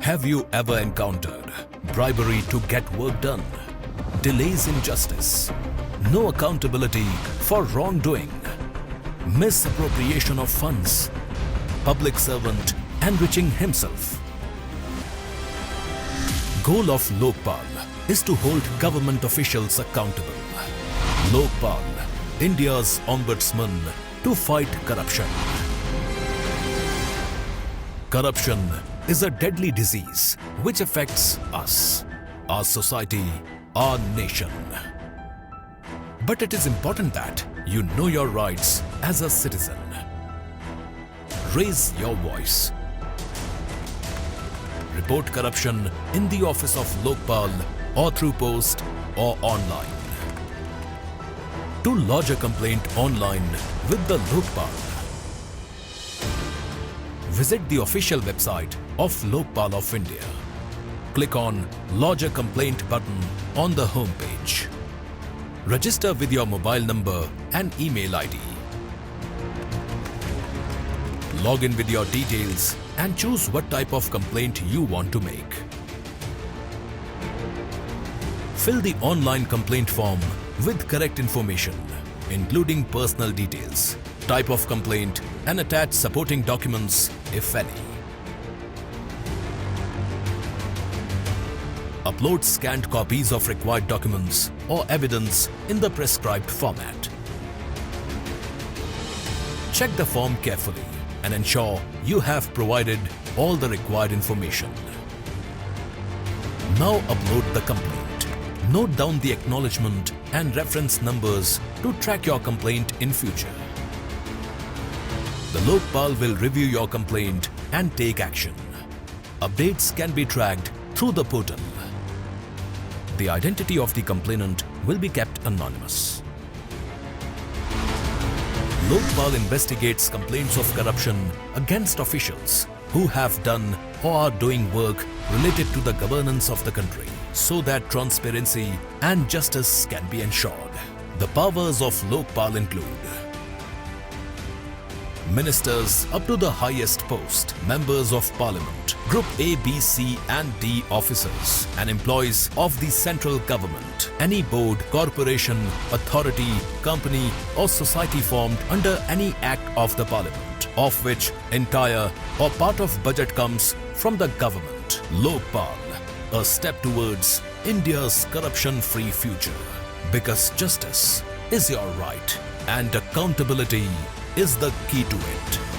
Have you ever encountered bribery to get work done? Delays in justice? No accountability for wrongdoing? Misappropriation of funds? Public servant enriching himself? Goal of Lokpal is to hold government officials accountable. Lokpal, India's ombudsman to fight corruption. Corruption is a deadly disease which affects us, our society, our nation. But it is important that you know your rights as a citizen. Raise your voice. Report corruption in the office of Lokpal or through post or online. To lodge a complaint online with the Lokpal, visit the official website of Lokpal of India. Click on Lodge a Complaint button on the home page. Register with your mobile number and email ID. Log in with your details and choose what type of complaint you want to make. Fill the online complaint form with correct information, including personal details, type of complaint, and attach supporting documents, if any. Upload scanned copies of required documents or evidence in the prescribed format. Check the form carefully and ensure you have provided all the required information. Now upload the complaint. Note down the acknowledgement and reference numbers to track your complaint in future. The Lokpal will review your complaint and take action. Updates can be tracked through the portal. The identity of the complainant will be kept anonymous. Lokpal investigates complaints of corruption against officials who have done or are doing work related to the governance of the country, so that transparency and justice can be ensured. The powers of Lokpal include ministers up to the highest post, members of parliament, Group A, B, C and D officers and employees of the central government, any board, corporation, authority, company or society formed under any act of the parliament, of which entire or part of budget comes from the government. Lokpal, a step towards India's corruption-free future. Because justice is your right and accountability is the key to it.